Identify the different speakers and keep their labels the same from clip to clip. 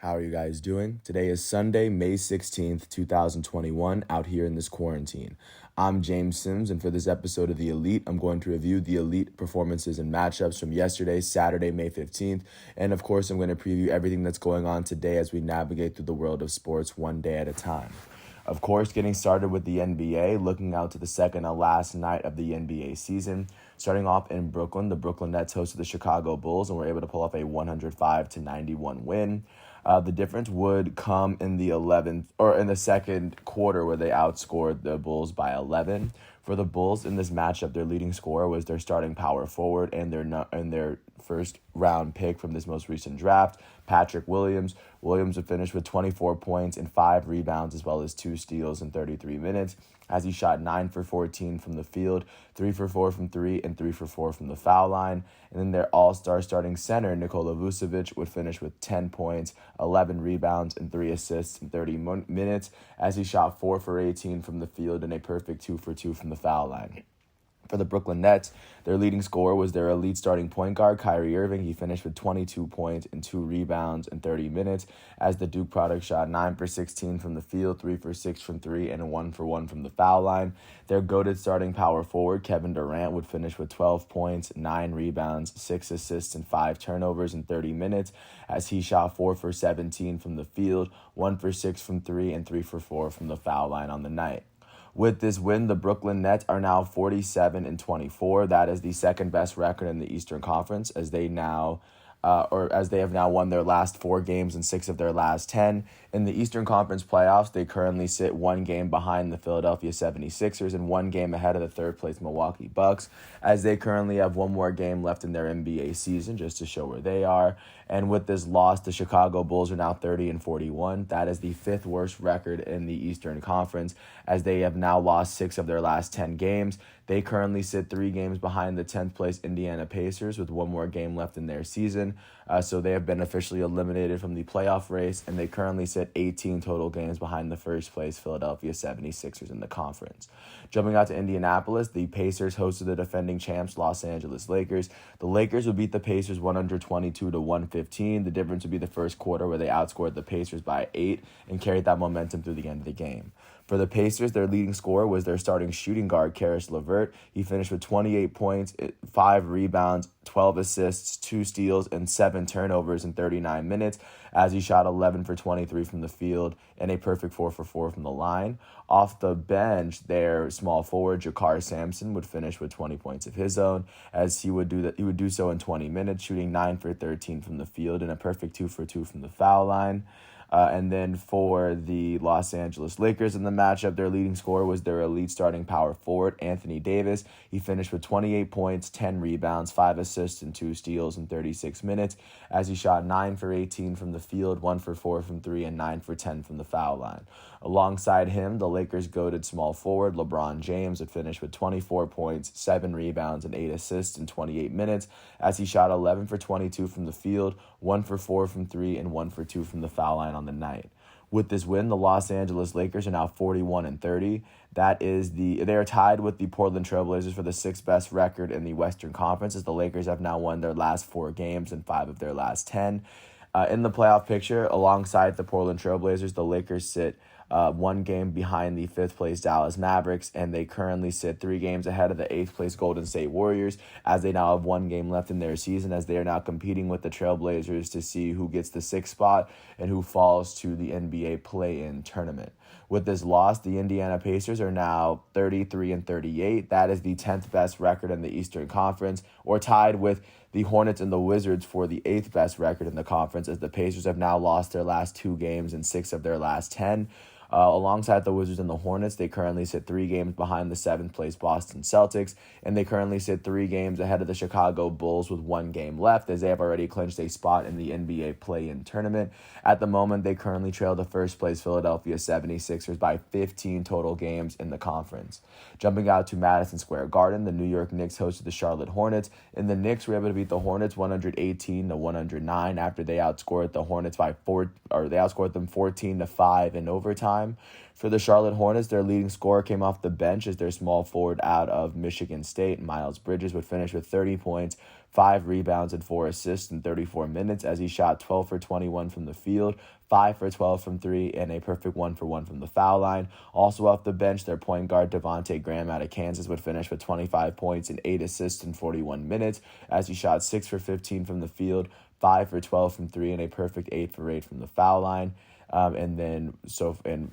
Speaker 1: How are you guys doing? Today is Sunday, May 16th, 2021, out here in this quarantine. I'm James Sims, and for this episode of The Elite, I'm going to review the Elite performances and matchups from yesterday, Saturday, May 15th, and of course, I'm going to preview everything that's going on today as we navigate through the world of sports one day at a time. Of course, getting started with the NBA, looking out to the second and last night of the NBA season. Starting off in Brooklyn, the Brooklyn Nets hosted the Chicago Bulls and were able to pull off a 105-91 win. The difference would come in the second quarter where they outscored the Bulls by 11. For the Bulls in this matchup, their leading scorer was their starting power forward and their first round pick from this most recent draft, Patrick Williams. Williams would finish with 24 points and 5 rebounds as well as 2 steals in 33 minutes as he shot 9 for 14 from the field, 3 for 4 from 3, and 3 for 4 from the foul line. And then their all-star starting center, Nikola Vucevic, would finish with 10 points, 11 rebounds, and 3 assists in 30 minutes as he shot 4 for 18 from the field and a perfect 2 for 2 from the foul line. For the Brooklyn Nets, their leading scorer was their elite starting point guard, Kyrie Irving. He finished with 22 points and 2 rebounds in 30 minutes as the Duke product shot 9 for 16 from the field, 3 for 6 from 3, and 1 for 1 from the foul line. Their goated starting power forward, Kevin Durant, would finish with 12 points, 9 rebounds, 6 assists, and 5 turnovers in 30 minutes as he shot 4 for 17 from the field, 1 for 6 from 3, and 3 for 4 from the foul line on the night. With this win, the Brooklyn Nets are now 47-24. That is the second best record in the Eastern Conference as they have now won their last 4 games and 6 of their last 10. In the Eastern Conference playoffs, they currently sit 1 game behind the Philadelphia 76ers and 1 game ahead of the third-place Milwaukee Bucks, as they currently have 1 more game left in their NBA season, just to show where they are. And with this loss, the Chicago Bulls are now 30-41. That is the 5th worst record in the Eastern Conference, as they have now lost 6 of their last 10 games. They currently sit 3 games behind the 10th place Indiana Pacers with 1 more game left in their season. So they have been officially eliminated from the playoff race, and they currently sit 18 total games behind the first place Philadelphia 76ers in the conference. Jumping out to Indianapolis, the Pacers hosted the defending champs Los Angeles Lakers. The Lakers would beat the Pacers 122-115. The difference would be the first quarter where they outscored the Pacers by 8 and carried that momentum through the end of the game. For the Pacers, their leading scorer was their starting shooting guard, Caris LeVert. He finished with 28 points, 5 rebounds, 12 assists, 2 steals, and 7 turnovers in 39 minutes as he shot 11 for 23 from the field and a perfect 4 for 4 from the line. Off the bench, their small forward, JaKarr Sampson, would finish with 20 points of his own as he would do so in 20 minutes, shooting 9 for 13 from the field and a perfect 2 for 2 from the foul line. And then for the Los Angeles Lakers in the matchup, their leading scorer was their elite starting power forward, Anthony Davis. He finished with 28 points, 10 rebounds, 5 assists, and 2 steals in 36 minutes as he shot 9 for 18 from the field, 1 for 4 from 3, and 9 for 10 from the foul line. Alongside him, the Lakers' goated small forward, LeBron James, would finish with 24 points, 7 rebounds, and 8 assists in 28 minutes as he shot 11 for 22 from the field, 1 for 4 from 3, and 1 for 2 from the foul line on the night. With this win, the Los Angeles Lakers are now 41-30. They are tied with the Portland Trailblazers for the 6th best record in the Western Conference, as the Lakers have now won their last 4 games and 5 of their last 10. In the playoff picture, alongside the Portland Trailblazers, the Lakers sit 1 game behind the 5th place Dallas Mavericks, and they currently sit 3 games ahead of the 8th place Golden State Warriors, as they now have 1 game left in their season, as they are now competing with the Trailblazers to see who gets the 6th spot and who falls to the NBA play-in tournament. With this loss, the Indiana Pacers are now 33-38. That is the 10th best record in the Eastern Conference, or tied with the Hornets and the Wizards for the 8th best record in the conference, as the Pacers have now lost their last 2 games and 6 of their last 10. Alongside the Wizards and the Hornets, they currently sit 3 games behind the 7th place Boston Celtics, and they currently sit 3 games ahead of the Chicago Bulls with 1 game left, as they have already clinched a spot in the NBA play-in tournament. At the moment, they currently trail the 1st place Philadelphia 76ers by 15 total games in the conference. Jumping out to Madison Square Garden, the New York Knicks hosted the Charlotte Hornets, and the Knicks were able to beat the Hornets 118-109 after they outscored the Hornets they outscored them 14-5 in overtime. time. For the Charlotte Hornets, their leading scorer came off the bench as their small forward out of Michigan State, Miles Bridges, would finish with 30 points, 5 rebounds, and 4 assists in 34 minutes as he shot 12 for 21 from the field, 5 for 12 from 3, and a perfect 1 for 1 from the foul line. Also off the bench, their point guard Devontae Graham out of Kansas would finish with 25 points and 8 assists in 41 minutes as he shot 6 for 15 from the field, 5 for 12 from 3, and a perfect 8 for 8 from the foul line. And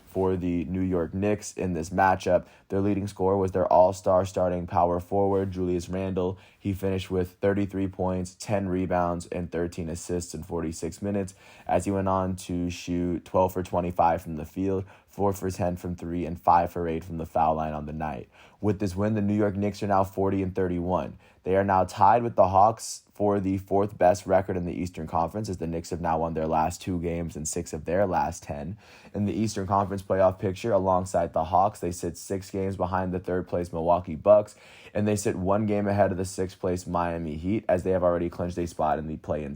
Speaker 1: for the New York Knicks in this matchup, their leading scorer was their all-star starting power forward, Julius Randle. He finished with 33 points, 10 rebounds, and 13 assists in 46 minutes as he went on to shoot 12 for 25 from the field, 4 for 10 from 3, and 5 for 8 from the foul line on the night. With this win, the New York Knicks are now 40-31. They are now tied with the Hawks for the fourth best record in the Eastern Conference, as the Knicks have now won their last 2 games and 6 of their last 10. In the Eastern Conference playoff picture, alongside the Hawks, they sit 6 games behind the third-place Milwaukee Bucks, and they sit 1 game ahead of the 6th-place Miami Heat, as they have already clinched a spot in the play-in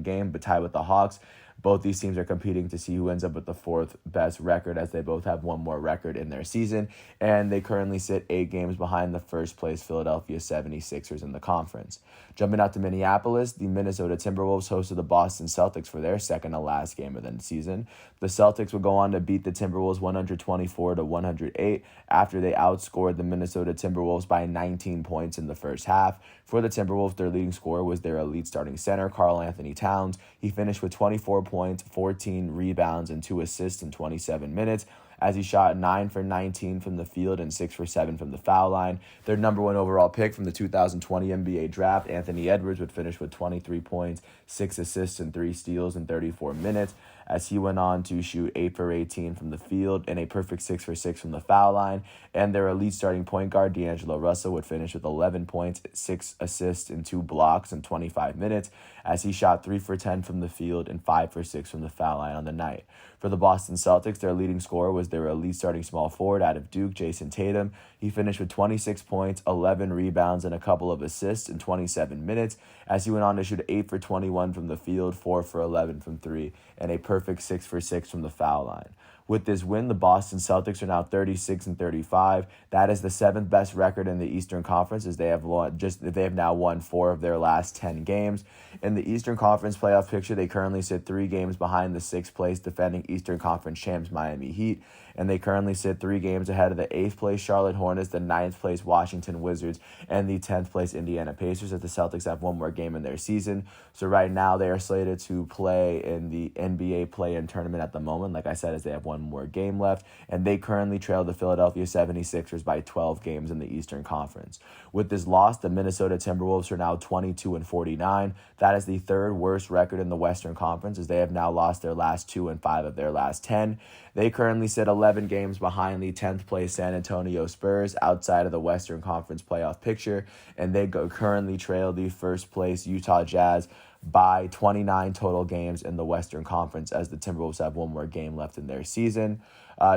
Speaker 1: game, but tied with the Hawks. Both these teams are competing to see who ends up with the 4th best record, as they both have 1 more record in their season, and they currently sit 8 games behind the first-place Philadelphia 76ers in the conference. Jumping out to Minneapolis, the Minnesota Timberwolves hosted the Boston Celtics for their second-to-last game of the season. The Celtics would go on to beat the Timberwolves 124-108 after they outscored the Minnesota Timberwolves by 19 points in the first half. For the Timberwolves, their leading scorer was their elite starting center, Karl-Anthony Towns. He finished with 24 points, 14 rebounds, and 2 assists in 27 minutes as he shot 9 for 19 from the field and 6 for 7 from the foul line. Their number 1 overall pick from the 2020 NBA draft, Anthony Edwards, would finish with 23 points, 6 assists, and 3 steals in 34 minutes as he went on to shoot 8 for 18 from the field and a perfect 6 for 6 from the foul line. And their elite starting point guard, D'Angelo Russell, would finish with 11 points, 6 assists, and 2 blocks in 25 minutes as he shot 3 for 10 from the field and 5 for 6 from the foul line on the night. For the Boston Celtics, their leading scorer was their elite starting small forward out of Duke, Jason Tatum. He finished with 26 points, 11 rebounds, and a couple of assists in 27 minutes as he went on to shoot 8 for 21 from the field, 4 for 11 from 3, and a perfect 6 for 6 from the foul line. With this win, the Boston Celtics are now 36-35. That is the 7th best record in the Eastern Conference, as they have now won 4 of their last 10 games. In the Eastern Conference playoff picture, they currently sit 3 games behind the 6th place defending Eastern Conference champs Miami Heat, and they currently sit 3 games ahead of the 8th place Charlotte Hornets, the 9th place Washington Wizards, and the 10th place Indiana Pacers, as the Celtics have 1 more game in their season. So right now they are slated to play in the NBA play-in tournament at the moment, like I said, as they have 1 more game left, and they currently trail the Philadelphia 76ers by 12 games in the Eastern Conference. With this loss, the Minnesota Timberwolves are now 22-49. That is the 3rd worst record in the Western Conference, as they have now lost their last 2 and 5 of their last 10. They currently sit 11 games behind the 10th place San Antonio Spurs outside of the Western Conference playoff picture, and they currently trail the 1st place Utah Jazz by 29 total games in the Western Conference, as the Timberwolves have 1 more game left in their season.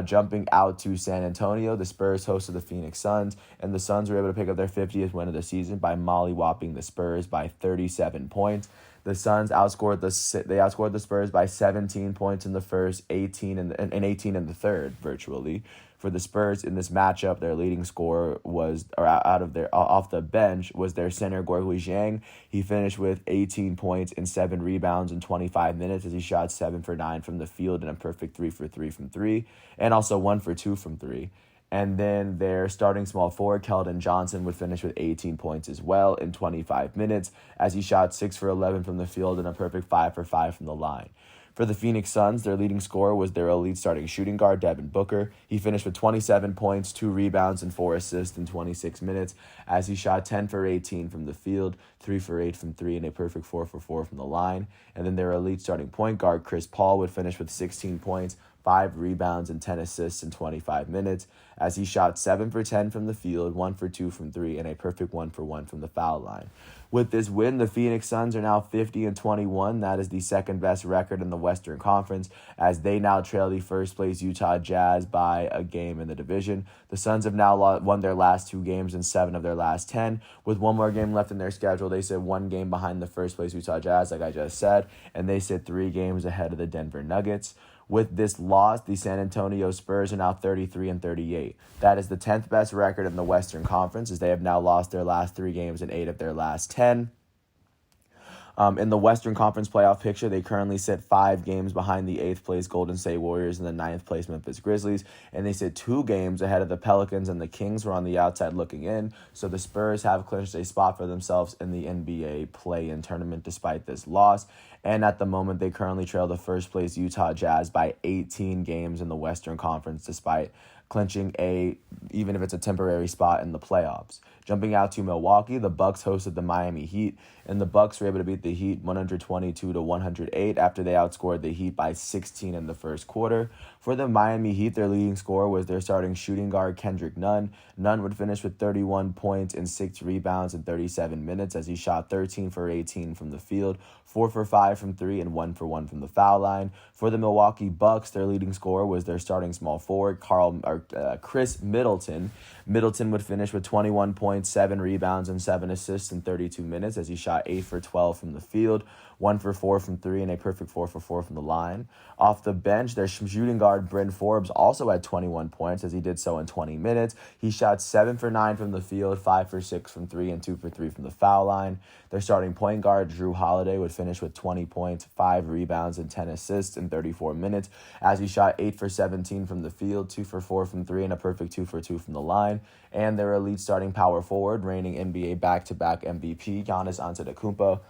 Speaker 1: Jumping out to San Antonio, the Spurs hosted the Phoenix Suns, and the Suns were able to pick up their 50th win of the season by mollywhopping the Spurs by 37 points. The Suns outscored the Spurs by 17 points in the first, 18 and 18 in the third, virtually. For the Spurs in this matchup, their leading scorer off the bench was their center Guohui Zhang. He finished with 18 points and 7 rebounds in 25 minutes as he shot 7 for 9 from the field and a perfect 3 for 3 from 3, and also 1 for 2 from 3. And then their starting small forward, Keldon Johnson, would finish with 18 points as well in 25 minutes as he shot 6 for 11 from the field and a perfect 5 for 5 from the line. For the Phoenix Suns, their leading scorer was their elite starting shooting guard, Devin Booker. He finished with 27 points, 2 rebounds, and 4 assists in 26 minutes as he shot 10 for 18 from the field, 3 for 8 from 3, and a perfect 4 for 4 from the line. And then their elite starting point guard, Chris Paul, would finish with 16 points, 5 rebounds, and 10 assists in 25 minutes as he shot 7 for 10 from the field, 1 for 2 from 3, and a perfect 1 for 1 from the foul line. With this win, the Phoenix Suns are now 50-21. That is the second best record in the Western Conference, as they now trail the first place Utah Jazz by a game in the division. The Suns have now won their last 2 games and 7 of their last 10. With one more game left in their schedule, they sit 1 game behind the first place Utah Jazz, like I just said, and they sit 3 games ahead of the Denver Nuggets. With this loss, the San Antonio Spurs are now 33-38. That is the 10th best record in the Western Conference, as they have now lost their last 3 games in 8 of their last 10. In the Western Conference playoff picture, they currently sit 5 games behind the 8th place Golden State Warriors and the 9th place Memphis Grizzlies, and they sit 2 games ahead of the Pelicans and the Kings, who are on the outside looking in. So the Spurs have clinched a spot for themselves in the NBA play-in tournament despite this loss. And at the moment, they currently trail the first place Utah Jazz by 18 games in the Western Conference, despite clinching even if it's a temporary spot in the playoffs. Jumping out to Milwaukee, the Bucks hosted the Miami Heat, and the Bucks were able to beat the Heat 122-108 after they outscored the Heat by 16 in the first quarter. For the Miami Heat, their leading scorer was their starting shooting guard, Kendrick Nunn. Nunn would finish with 31 points and 6 rebounds in 37 minutes, as he shot 13 for 18 from the field, 4 for 5 from 3, and 1 for 1 from the foul line. For the Milwaukee Bucks, their leading scorer was their starting small forward, Chris Middleton. Middleton would finish with 21 points, 7 rebounds, and 7 assists in 32 minutes, as he shot 8 for 12 from the field, 1 for 4 from 3, and a perfect 4 for 4 from the line. Off the bench, their shooting guard, Bryn Forbes, also had 21 points, as he did so in 20 minutes. He shot 7 for 9 from the field, 5 for 6 from 3, and 2 for 3 from the foul line. Their starting point guard, Drew Holiday, would finish with 20 points, 5 rebounds, and 10 assists in 34 minutes, as he shot 8 for 17 from the field, 2 for 4 from 3, and a perfect 2 for 2 from the line. And their elite starting power forward, reigning NBA back-to-back MVP, Giannis Antetokounmpo,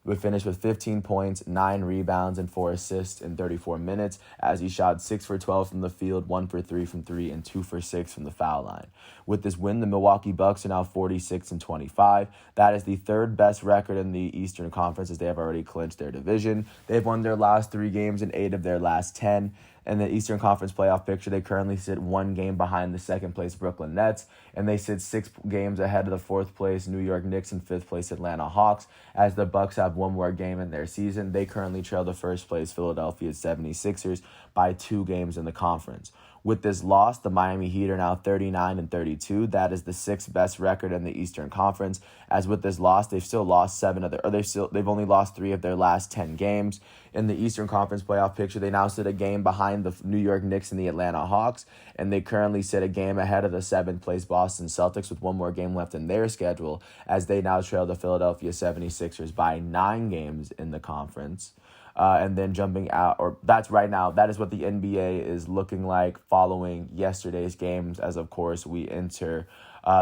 Speaker 1: would finish with 15 points, 9 rebounds, and 4 assists in 34 minutes, as he shot 6 for 12 from the field, 1 for 3 from 3, and 2 for 6 from the foul line. With this win, the Milwaukee Bucks are now 46-25. That is the 3rd best record in the Eastern Conference, as they have already clinched their division. They've won their last 3 games in 8 of their last 10. In the Eastern Conference playoff picture, they currently sit 1 game behind the 2nd place Brooklyn Nets, and they sit 6 games ahead of the 4th place New York Knicks and 5th place Atlanta Hawks. As the Bucks have 1 more game in their season, they currently trail the 1st place Philadelphia 76ers by 2 games in the conference. With this loss, the Miami Heat are now 39-32. That is the 6th best record in the Eastern Conference. As with this loss, they've still lost they've only lost 3 of their last 10 games. In the Eastern Conference playoff picture, they now sit a game behind the New York Knicks and the Atlanta Hawks, and they currently sit a game ahead of the 7th place Boston Celtics with 1 more game left in their schedule, as they now trail the Philadelphia 76ers by 9 games in the conference. And then jumping out, or that's right now, that is what the NBA is looking like following yesterday's games, as of course we enter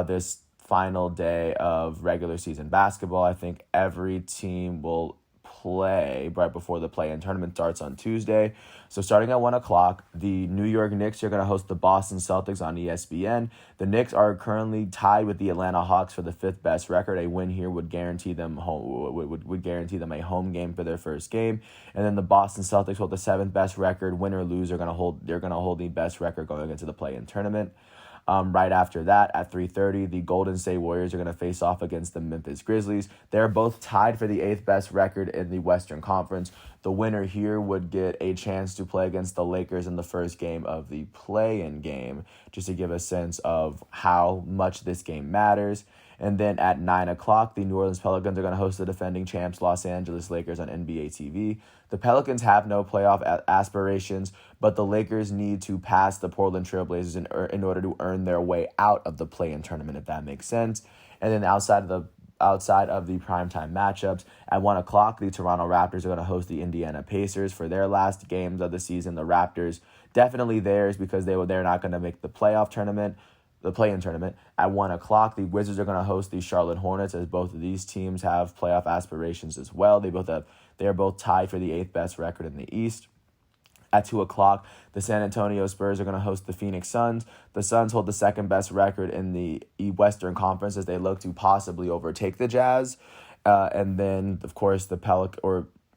Speaker 1: this final day of regular season basketball. I think every team will play right before the play-in tournament starts on Tuesday. So starting at 1 o'clock, the New York Knicks are going to host the Boston Celtics on ESPN. The Knicks are currently tied with the Atlanta Hawks for the 5th best record. A win here would guarantee them would guarantee them a home game for their first game. And then the Boston Celtics hold the 7th best record. Win or lose, they're going to hold the best record going into the play-in tournament. Right after that, at 3:30, the Golden State Warriors are going to face off against the Memphis Grizzlies. They're both tied for the 8th best record in the Western Conference. The winner here would get a chance to play against the Lakers in the first game of the play-in game, just to give a sense of how much this game matters. And then at 9 o'clock, the New Orleans Pelicans are going to host the defending champs Los Angeles Lakers on NBA TV. The Pelicans have no playoff aspirations, but the Lakers need to pass the Portland Trailblazers in order to earn their way out of the play-in tournament, if that makes sense. And then outside of the primetime matchups, at 1 o'clock, the Toronto Raptors are going to host the Indiana Pacers for their last games of the season. The Raptors, definitely theirs, because they're not going to make the play-in tournament. At 1 o'clock, the Wizards are going to host the Charlotte Hornets, as both of these teams have playoff aspirations as well. They are both tied for the 8th best record in the East. At 2 o'clock, the San Antonio Spurs are going to host the Phoenix Suns. The Suns hold the 2nd best record in the Western Conference, as they look to possibly overtake the Jazz. And then, of course,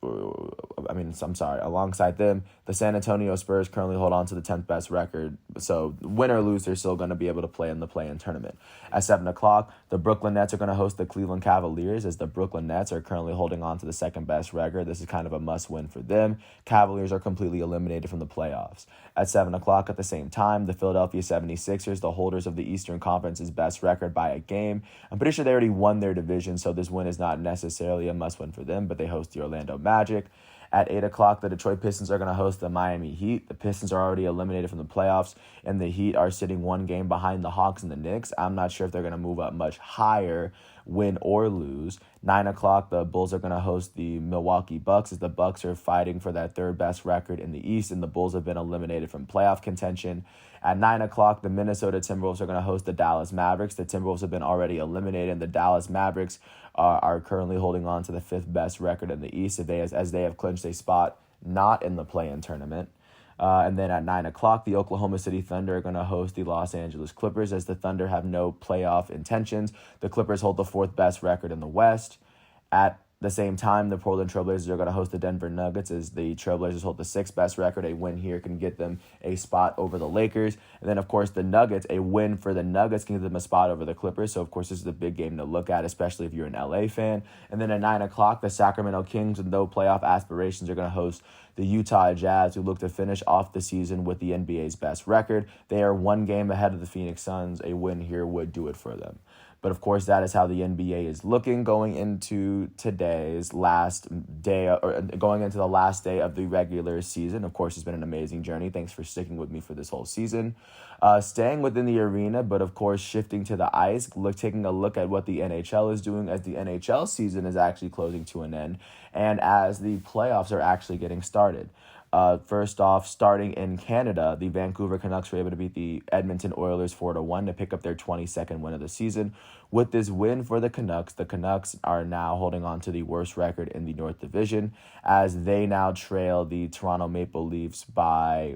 Speaker 1: I'm sorry, alongside them, the San Antonio Spurs currently hold on to the 10th best record. So win or lose, they're still going to be able to play in the play-in tournament. At 7 o'clock, the Brooklyn Nets are going to host the Cleveland Cavaliers, as the Brooklyn Nets are currently holding on to the second best record. This is kind of a must-win for them. Cavaliers are completely eliminated from the playoffs. At 7 o'clock at the same time, the Philadelphia 76ers, the holders of the Eastern Conference's best record by a game. I'm pretty sure they already won their division, so this win is not necessarily a must-win for them, but they host the Orlando Magic. At 8 o'clock, the Detroit Pistons are going to host the Miami Heat. The Pistons are already eliminated from the playoffs, and the Heat are sitting one game behind the Hawks and the Knicks. I'm not sure if they're going to move up much higher, win or lose. 9 o'clock, the Bulls are going to host the Milwaukee Bucks, as the Bucks are fighting for that third best record in the East, and the Bulls have been eliminated from playoff contention. At 9 o'clock, the Minnesota Timberwolves are going to host the Dallas Mavericks. The Timberwolves have been already eliminated, and the Dallas Mavericks are currently holding on to the fifth best record in the East, as they have clinched a spot not in the play-in tournament. And then at 9 o'clock, the Oklahoma City Thunder are going to host the Los Angeles Clippers, as the Thunder have no playoff intentions. The Clippers hold the fourth best record in the West. At the same time, the Portland Trailblazers are going to host the Denver Nuggets, as the Trailblazers hold the sixth best record. A win here can get them a spot over the Lakers. And then, of course, the Nuggets, a win for the Nuggets can get them a spot over the Clippers. So, of course, this is a big game to look at, especially if you're an LA fan. And then at 9 o'clock, the Sacramento Kings, with no playoff aspirations, are going to host the Utah Jazz, who look to finish off the season with the NBA's best record. They are one game ahead of the Phoenix Suns. A win here would do it for them. But, of course, that is how the NBA is looking going into today's last day, or going into the last day of the regular season. Of course, it's been an amazing journey. Thanks for sticking with me for this whole season. Staying within the arena, but, of course, shifting to the ice, taking a look at what the NHL is doing, as the NHL season is actually closing to an end, and as the playoffs are actually getting started. First off, starting in Canada, the Vancouver Canucks were able to beat the Edmonton Oilers 4-1 to pick up their 22nd win of the season. With this win for the Canucks are now holding on to the worst record in the North Division, as they now trail the Toronto Maple Leafs by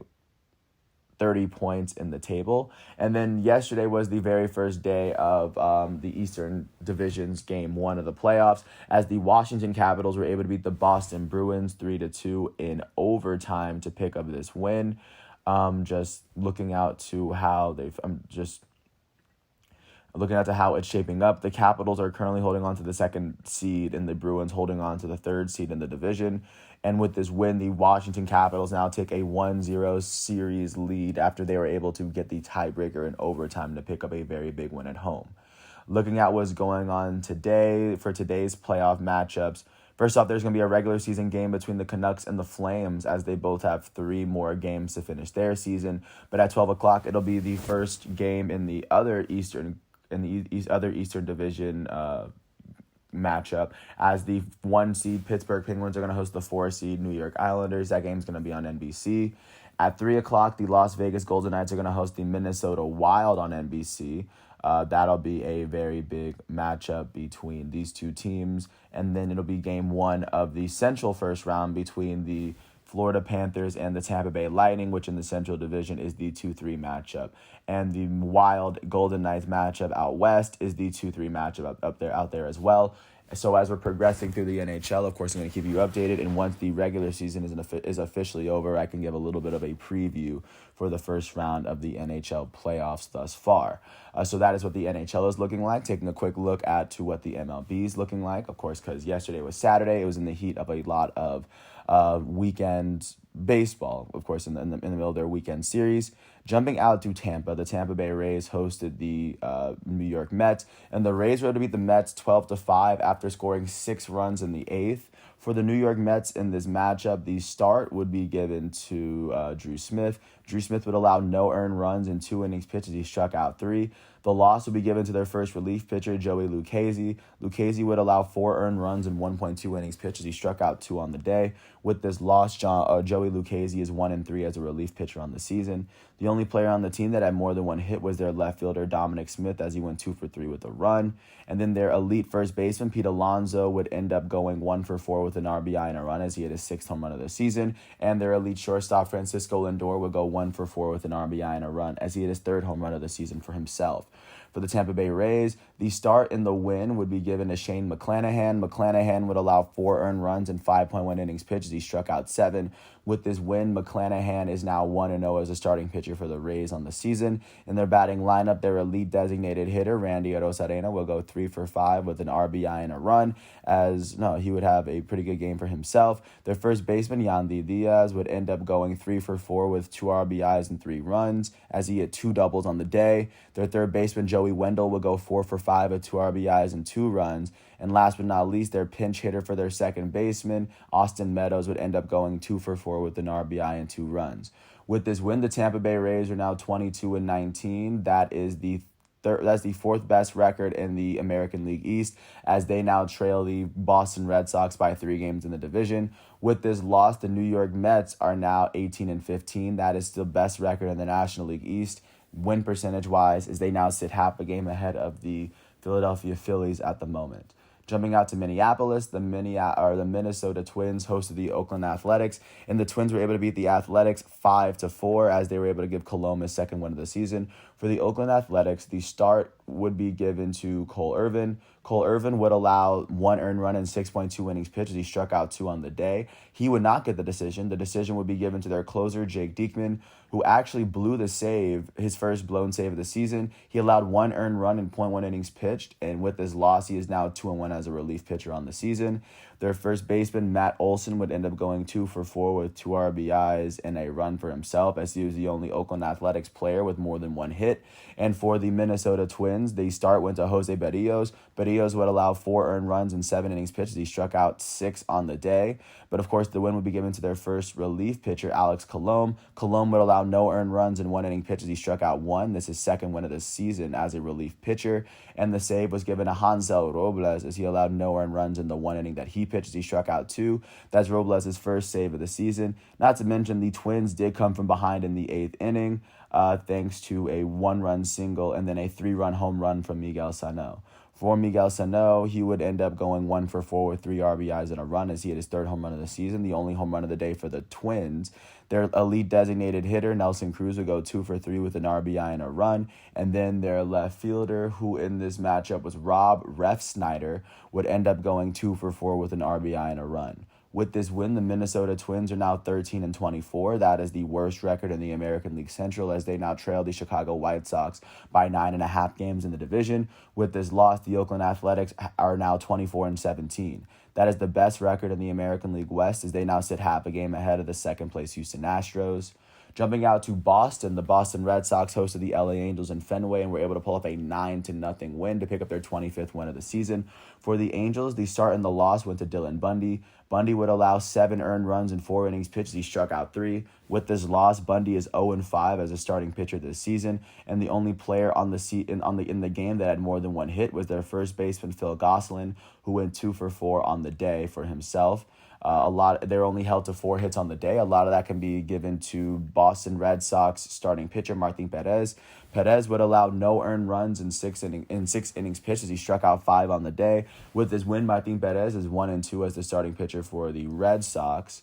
Speaker 1: 30 points in the table. And then yesterday was the very first day of the Eastern Division's Game 1 of the playoffs, as the Washington Capitals were able to beat the Boston Bruins 3-2 in overtime to pick up this win. Just looking out to how it's shaping up. The Capitals are currently holding on to the second seed, and the Bruins holding on to the third seed in the division. And with this win, the Washington Capitals now take a 1-0 series lead after they were able to get the tiebreaker in overtime to pick up a very big win at home. Looking at what's going on today for today's playoff matchups, first off, there's going to be a regular season game between the Canucks and the Flames, as they both have 3 more games to finish their season. But at 12 o'clock, it'll be the first game in the other Eastern Division matchup, as the 1 seed Pittsburgh Penguins are going to host the 4 seed New York Islanders. That game's going to be on NBC. At 3 o'clock, the Las Vegas Golden Knights are going to host the Minnesota Wild on NBC. That'll be a very big matchup between these two teams. And then it'll be game 1 of the Central first round between the Florida Panthers and the Tampa Bay Lightning, which in the Central Division is the 2-3 matchup. And the Wild Golden Knights matchup out west is the 2-3 matchup out there as well. So as we're progressing through the NHL, of course, I'm going to keep you updated. And once the regular season is officially over, I can give a little bit of a preview for the first round of the NHL playoffs thus far. So that is what the NHL is looking like. Taking a quick look at to what the MLB is looking like, of course, because yesterday was Saturday. It was in the heat of a lot of weekend baseball, of course, in the middle of their weekend series. Jumping out to Tampa, the Tampa Bay Rays hosted the New York Mets, and the Rays were able to beat the Mets 12-5 after scoring 6 runs in the 8th. For the New York Mets in this matchup, the start would be given to Drew Smith. Drew Smith would allow no earned runs in 2 innings pitched as he struck out 3. The loss would be given to their first relief pitcher, Joey Lucchesi. Lucchesi would allow 4 earned runs in 1.2 innings pitched as he struck out 2 on the day. With this loss, Joey Lucchesi is 1-3 as a relief pitcher on the season. The only player on the team that had more than 1 hit was their left fielder, Dominic Smith, as he went 2 for 3 with a run. And then their elite first baseman, Pete Alonso, would end up going 1 for 4 with an RBI and a run as he had his 6th home run of the season. And their elite shortstop, Francisco Lindor, would go 1 for 4 with an RBI and a run as he had his 3rd home run of the season for himself. For the Tampa Bay Rays, the start in the win would be given to Shane McClanahan. McClanahan would allow 4 earned runs in 5.1 innings pitched as he struck out 7. With this win, McClanahan is now 1-0 as a starting pitcher for the Rays on the season. In their batting lineup, their elite designated hitter, Randy Arozarena, will go 3 for 5 with an RBI and a run, he would have a pretty good game for himself. Their first baseman, Yandy Diaz, would end up going 3 for 4 with 2 RBIs and 3 runs as he hit 2 doubles on the day. Their third baseman, Joey Wendell, would go 4 for 5 with 2 RBIs and 2 runs. And last but not least, their pinch hitter for their second baseman, Austin Meadows, would end up going 2 for 4 with an RBI and 2 runs. With this win, the Tampa Bay Rays are now 22-19. That's the fourth best record in the American League East, as they now trail the Boston Red Sox by 3 games in the division. With this loss, the New York Mets are now 18-15. That is the best record in the National League East, win percentage-wise, as they now sit half a game ahead of the Philadelphia Phillies at the moment. Jumping out to Minneapolis, the Minnesota Twins hosted the Oakland Athletics, and the Twins were able to beat the Athletics 5-4 as they were able to give Colom his second win of the season. For the Oakland Athletics, the start would be given to Cole Irvin. Cole Irvin would allow 1 earned run in 6.2 innings pitched as he struck out 2 on the day. He would not get the decision. The decision would be given to their closer, Jake Diekman, who actually blew the save, his first blown save of the season. He allowed 1 earned run in .1 innings pitched, and with this loss, he is now 2-1 as a relief pitcher on the season. Their first baseman, Matt Olson, would end up going 2 for 4 with 2 RBIs and a run for himself, as he was the only Oakland Athletics player with more than 1 hit. And for the Minnesota Twins, the start went to Jose Berrios. Berrios would allow 4 earned runs in 7 innings pitched as he struck out 6 on the day. But of course, the win would be given to their first relief pitcher, Alex Colom. Colom would allow no earned runs in 1 inning pitched as he struck out 1. This is his second win of the season as a relief pitcher. And the save was given to Hansel Robles as he allowed no earned runs in the 1 inning that he pitched as he struck out 2. That's Robles' first save of the season. Not to mention, the Twins did come from behind in the 8th inning, thanks to a 1-run single and then a 3-run home run from Miguel Sano. For Miguel Sano, he would end up going 1 for 4 with 3 RBIs and a run as he had his 3rd home run of the season, the only home run of the day for the Twins. Their elite designated hitter, Nelson Cruz, would go 2 for 3 with an RBI and a run. And then their left fielder, who in this matchup was Rob Refsnyder, would end up going 2 for 4 with an RBI and a run. With this win, the Minnesota Twins are now 13-24. That is the worst record in the American League Central, as they now trail the Chicago White Sox by 9.5 games in the division. With this loss, the Oakland Athletics are now 24-17. That is the best record in the American League West, as they now sit half a game ahead of the second-place Houston Astros. Jumping out to Boston, the Boston Red Sox hosted the LA Angels in Fenway and were able to pull up a 9-0 win to pick up their 25th win of the season. For the Angels, the start and the loss went to Dylan Bundy. Bundy would allow 7 earned runs in 4 innings pitched. He struck out 3. With this loss, Bundy is 0-5 as a starting pitcher this season, and the only player in the game that had more than 1 hit was their first baseman, Phil Gosselin, who went 2 for 4 on the day for himself. They're only held to 4 hits on the day. A lot of that can be given to Boston Red Sox starting pitcher Martin Perez. Perez would allow no earned runs in 6 innings pitched as he struck out 5 on the day. With this win, Martin Perez is 1-2 as the starting pitcher for the Red Sox.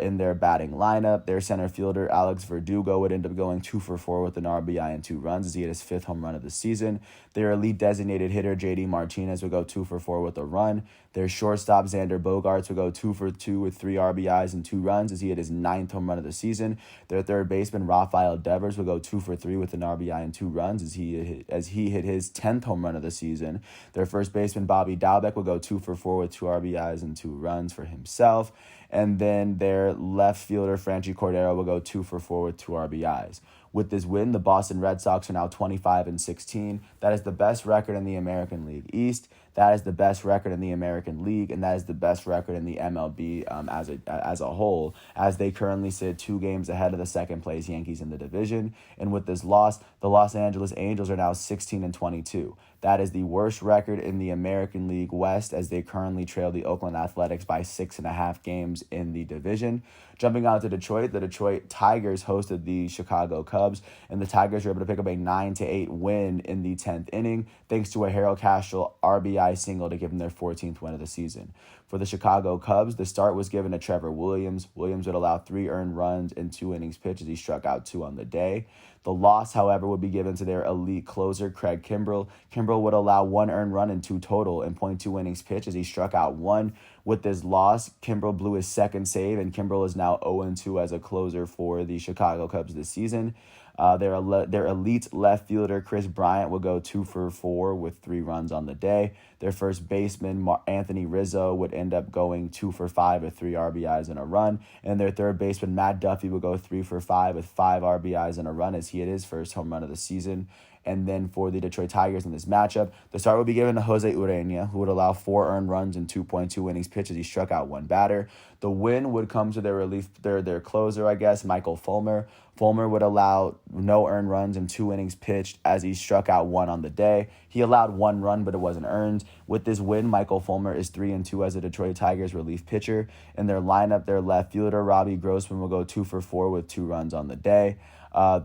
Speaker 1: In their batting lineup, their center fielder, Alex Verdugo, would end up going 2 for 4 with an RBI and 2 runs as he had his 5th home run of the season. Their elite designated hitter, JD Martinez, would go 2 for 4 with a run. Their shortstop, Xander Bogaerts, would go 2 for 2 with 3 RBIs and 2 runs as he had his 9th home run of the season. Their third baseman, Rafael Devers, would go 2 for 3 with an RBI and 2 runs as he hit his 10th home run of the season. Their first baseman, Bobby Dalbec, would go 2 for 4 with 2 RBIs and 2 runs for himself. And then their left fielder, Franchi Cordero, will go 2 for 4 with 2 RBIs. With this win, the Boston Red Sox are now 25-16. That is the best record in the American League East. That is the best record in the American League, and that is the best record in the MLB as a whole, as they currently sit 2 games ahead of the second-place Yankees in the division. And with this loss, the Los Angeles Angels are now 16-22. That is the worst record in the American League West, as they currently trail the Oakland Athletics by 6.5 games in the division. Jumping out to Detroit, the Detroit Tigers hosted the Chicago Cubs, and the Tigers were able to pick up a 9-8 win in the 10th inning, thanks to a Harold Castro RBI single to give them their 14th win of the season. For the Chicago Cubs, the start was given to Trevor Williams. Williams would allow 3 earned runs in 2 innings pitched as he struck out 2 on the day. The loss, however, would be given to their elite closer, Craig Kimbrell. Kimbrell would allow 1 earned run in 2 total in .2 innings pitched as he struck out 1. With this loss, Kimbrell blew his second save, and Kimbrell is now 0-2 as a closer for the Chicago Cubs this season. Their elite left fielder, Chris Bryant, will go 2 for 4 with 3 runs on the day. Their first baseman, Anthony Rizzo, would end up going 2 for 5 with 3 RBIs and a run. And their third baseman, Matt Duffy, will go 3 for 5 with 5 RBIs and a run as he hit his first home run of the season. And then for the Detroit Tigers in this matchup, the start would be given to Jose Urena, who would allow 4 earned runs in 2.2 innings pitched as he struck out 1 batter. The win would come to their closer, Michael Fulmer. Fulmer would allow no earned runs in 2 innings pitched as he struck out 1 on the day. He allowed 1 run, but it wasn't earned. With this win, Michael Fulmer is 3-2 as a Detroit Tigers relief pitcher. In their lineup, their left fielder, Robbie Grossman, will go 2 for 4 with 2 runs on the day.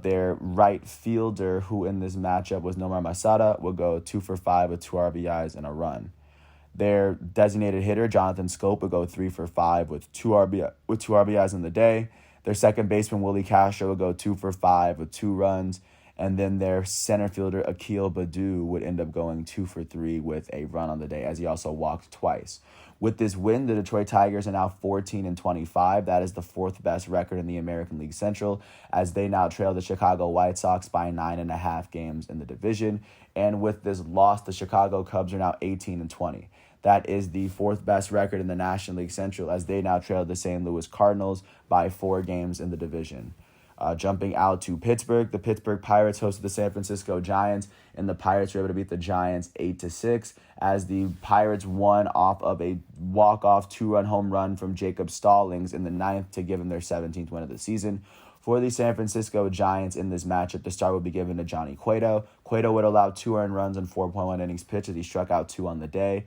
Speaker 1: Their right fielder, who in this matchup was Nomar Masada, will go 2 for 5 with 2 RBIs and a run. Their designated hitter, Jonathan Schoop, will go 3 for 5 with 2 RBIs in the day. Their second baseman, Willie Castro, will go 2 for 5 with 2 runs. And then their center fielder, Akil Baddoo, would end up going 2 for 3 with a run on the day, as he also walked twice. With this win, the Detroit Tigers are now 14-25. That is the 4th best record in the American League Central, as they now trail the Chicago White Sox by 9.5 games in the division. And with this loss, the Chicago Cubs are now 18-20. That is the 4th best record in the National League Central, as they now trail the St. Louis Cardinals by 4 games in the division. Jumping out to Pittsburgh, the Pittsburgh Pirates hosted the San Francisco Giants, and the Pirates were able to beat the Giants 8-6, as the Pirates won off of a walk-off 2-run home run from Jacob Stallings in the 9th to give them their 17th win of the season. For the San Francisco Giants in this matchup, the start would be given to Johnny Cueto. Cueto would allow 2 earned runs in 4.1 innings pitched as he struck out 2 on the day.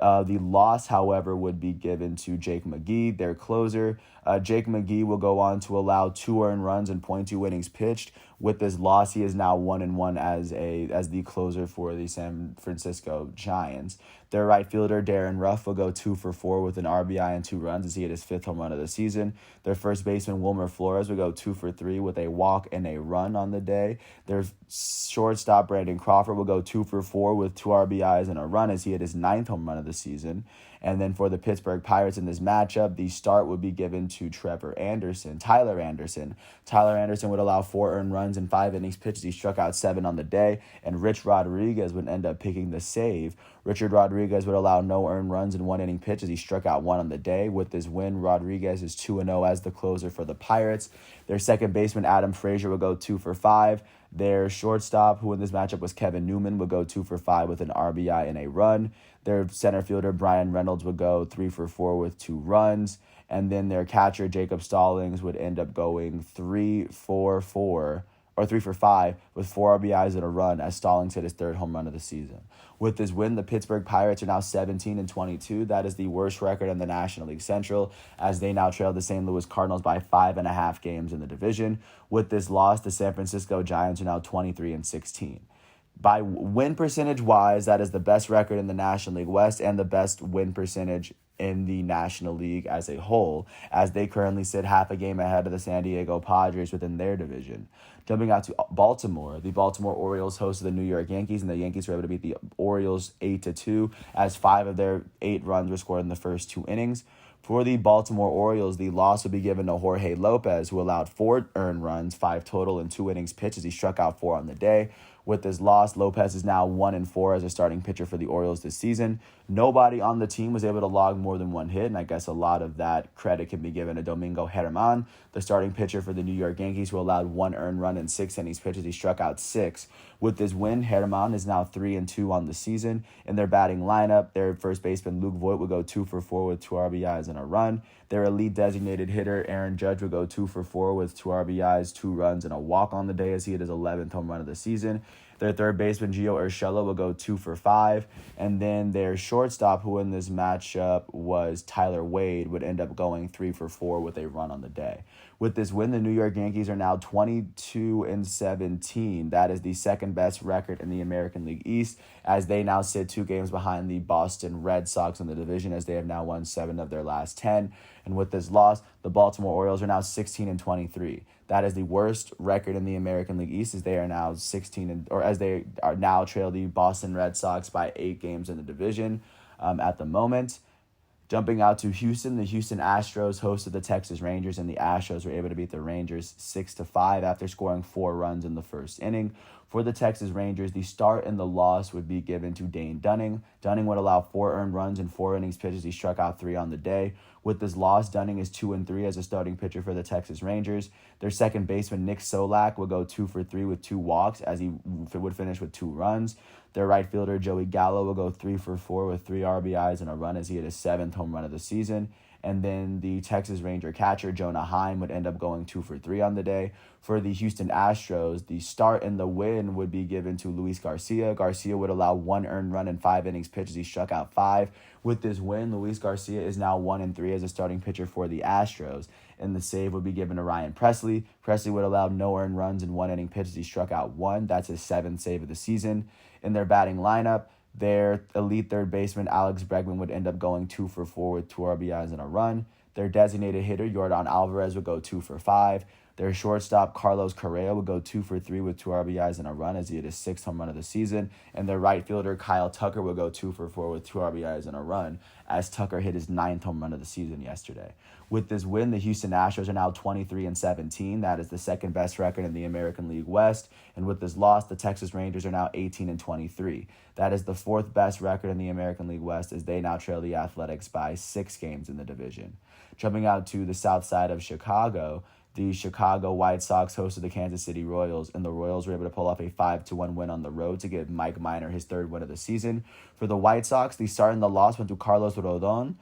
Speaker 1: The loss, however, would be given to Jake McGee, their closer. Jake McGee will go on to allow 2 earned runs and .2 innings pitched. With this loss, he is now 1-1 as the closer for the San Francisco Giants. Their right fielder, Darren Ruff, will go 2 for 4 with an RBI and 2 runs as he hit his 5th home run of the season. Their first baseman, Wilmer Flores, will go 2 for 3 with a walk and a run on the day. Their shortstop, Brandon Crawford, will go 2 for 4 with 2 RBIs and a run as he hit his 9th home run of the season. And then for the Pittsburgh Pirates in this matchup, the start would be given to Tyler Anderson. Tyler Anderson would allow 4 earned runs in 5 innings pitched. He struck out 7 on the day, and Rich Rodriguez would end up picking the save. Richard Rodriguez would allow no earned runs in 1 inning pitch as he struck out 1 on the day. With this win, Rodriguez is 2-0 as the closer for the Pirates. Their second baseman, Adam Frazier, would go 2 for 5. Their shortstop, who in this matchup was Kevin Newman, would go 2 for 5 with an RBI and a run. Their center fielder, Brian Reynolds, would go 3 for 4 with 2 runs. And then their catcher, Jacob Stallings, would end up going 3 for 5 with 4 RBIs and a run as Stallings hit his 3rd home run of the season. With this win, the Pittsburgh Pirates are now 17-22. That is the worst record in the National League Central, as they now trail the St. Louis Cardinals by 5.5 games in the division. With this loss, the San Francisco Giants are now 23-16. By win percentage wise, that is the best record in the National League West and the best win percentage in the National League as a whole, as they currently sit half a game ahead of the San Diego Padres within their division. Jumping out to Baltimore, the Baltimore Orioles hosted the New York Yankees, and the Yankees were able to beat the Orioles 8-2, as 5 of their 8 runs were scored in the first 2 innings. For the Baltimore Orioles, the loss would be given to Jorge Lopez, who allowed 4 earned runs, 5 total, in 2 innings pitched as he struck out 4 on the day. With this loss, Lopez is now 1-4 as a starting pitcher for the Orioles this season. Nobody on the team was able to log more than 1 hit, and I guess a lot of that credit can be given to Domingo Germán, the starting pitcher for the New York Yankees, who allowed 1 earned run in 6 innings pitched as he struck out 6. With this win, Germán is now 3-2 on the season. In their batting lineup, their first baseman, Luke Voit, would go 2 for 4 with 2 RBIs and a run. Their elite designated hitter, Aaron Judge, would go 2 for 4 with 2 RBIs, 2 runs, and a walk on the day as he hit his 11th home run of the season. Their third baseman, Gio Urshela, will go 2 for 5. And then their shortstop, who in this matchup was Tyler Wade, would end up going 3 for 4 with a run on the day. With this win, the New York Yankees are now 22-17. That is the second best record in the American League East, as they now sit 2 games behind the Boston Red Sox in the division, as they have now won 7 of their last 10. And with this loss, the Baltimore Orioles are now 16-23. That is the worst record in the American League East, as they are now as they are now trail the Boston Red Sox by 8 games in the division at the moment. Jumping out to Houston, the Houston Astros hosted the Texas Rangers, and the Astros were able to beat the Rangers 6-5 after scoring 4 runs in the first inning. For the Texas Rangers, the start and the loss would be given to Dane Dunning. Dunning would allow 4 earned runs in 4 innings pitched. He struck out 3 on the day. With this loss, Dunning is 2-3 as a starting pitcher for the Texas Rangers. Their second baseman, Nick Solak, will go 2 for 3 with 2 walks, as he would finish with 2 runs. Their right fielder, Joey Gallo, will go 3 for 4 with 3 RBIs and a run, as he hit his 7th home run of the season. And then the Texas Ranger catcher, Jonah Heim, would end up going 2 for 3 on the day. For the Houston Astros, the start and the win would be given to Luis Garcia. Garcia would allow 1 earned run in 5 innings pitched. He struck out 5. With this win, Luis Garcia is now 1-3 as a starting pitcher for the Astros. And the save would be given to Ryan Presley. Presley would allow no earned runs in 1 inning pitched. He struck out 1. That's his 7th save of the season. In their batting lineup, their elite third baseman, Alex Bregman, would end up going 2 for 4 with 2 RBIs and a run. Their designated hitter, Yordan Alvarez, would go 2 for 5. Their shortstop, Carlos Correa, would go 2 for 3 with 2 RBIs and a run, as he hit his 6th home run of the season. And their right fielder, Kyle Tucker, would go 2 for 4 with 2 RBIs and a run, as Tucker hit his 9th home run of the season yesterday. With this win, the Houston Astros are now 23-17. That is the second best record in the American League West. And with this loss, the Texas Rangers are now 18-23. That is the 4th best record in the American League West, as they now trail the Athletics by 6 games in the division. Jumping out to the south side of Chicago, the Chicago White Sox hosted the Kansas City Royals, and the Royals were able to pull off a 5-1 win on the road to give Mike Minor his 3rd win of the season. For the White Sox, the start and the loss went to Carlos Rodon,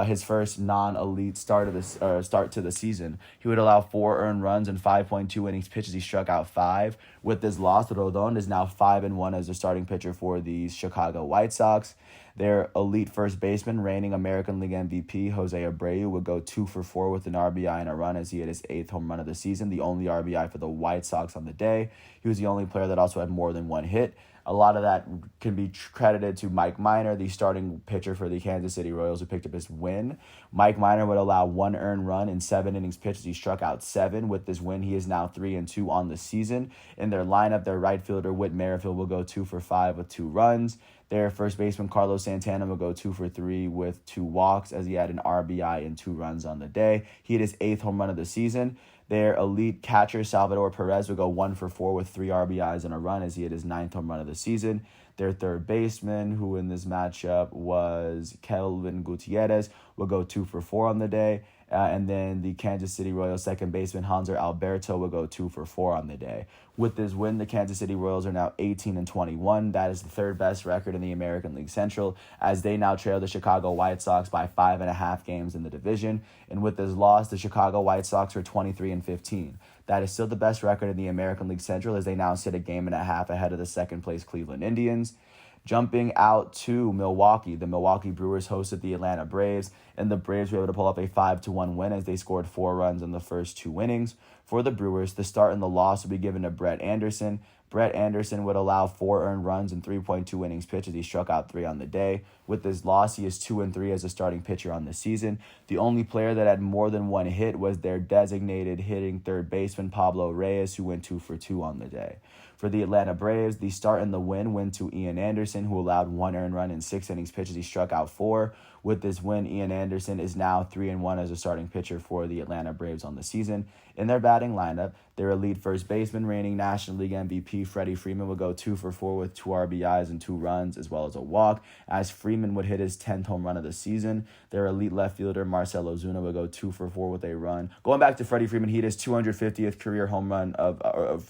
Speaker 1: his first non-elite start to the season. He would allow 4 earned runs in 5.2 innings pitches. He struck out 5. With this loss, Rodon is now 5-1 as a starting pitcher for the Chicago White Sox. Their elite first baseman, reigning American League MVP, Jose Abreu, would go 2 for 4 with an RBI and a run, as he hit his 8th home run of the season, the only RBI for the White Sox on the day. He was the only player that also had more than 1 hit. A lot of that can be credited to Mike Minor, the starting pitcher for the Kansas City Royals, who picked up his win. Mike Minor would allow 1 earned run in 7 innings pitched. He struck out 7. With this win, he is now 3-2 on the season. In their lineup, their right fielder, Whit Merrifield, will go 2 for 5 with 2 runs. Their first baseman, Carlos Santana, will go 2 for 3 with 2 walks, as he had an RBI and 2 runs on the day. He hit his 8th home run of the season. Their elite catcher, Salvador Perez, would go 1 for 4 with 3 RBIs and a run, as he hit his 9th home run of the season. Their third baseman, who in this matchup was Kelvin Gutierrez, will go 2 for 4 on the day. And then the Kansas City Royals second baseman, Hanser Alberto, will go 2 for 4 on the day. With this win, the Kansas City Royals are now 18-21. That is the 3rd best record in the American League Central, as they now trail the Chicago White Sox by 5.5 games in the division. And with this loss, the Chicago White Sox are 23-15. That is still the best record in the American League Central, as they now sit 1.5 games ahead of the second-place Cleveland Indians. Jumping out to Milwaukee, the Milwaukee Brewers hosted the Atlanta Braves, and the Braves were able to pull up a 5-1 win as they scored 4 runs in the first 2 innings. For the Brewers, the start and the loss would be given to Brett Anderson. Brett Anderson would allow 4 earned runs in 3.2 innings pitched. He struck out 3 on the day. With this loss, he is 2-3 as a starting pitcher on the season. The only player that had more than 1 hit was their designated hitting third baseman, Pablo Reyes, who went 2 for 2 on the day. For the Atlanta Braves, the start and the win went to Ian Anderson, who allowed 1 earned run in 6 innings pitched. He struck out 4. With this win, Ian Anderson is now 3-1 as a starting pitcher for the Atlanta Braves on the season. In their batting lineup, their elite first baseman, reigning National League MVP, Freddie Freeman, would go 2 for 4 with 2 RBIs and 2 runs, as well as a walk, as Freeman would hit his 10th home run of the season. Their elite left fielder, Marcell Ozuna, would go 2 for 4 with a run. Going back to Freddie Freeman, he hit his 250th career home run of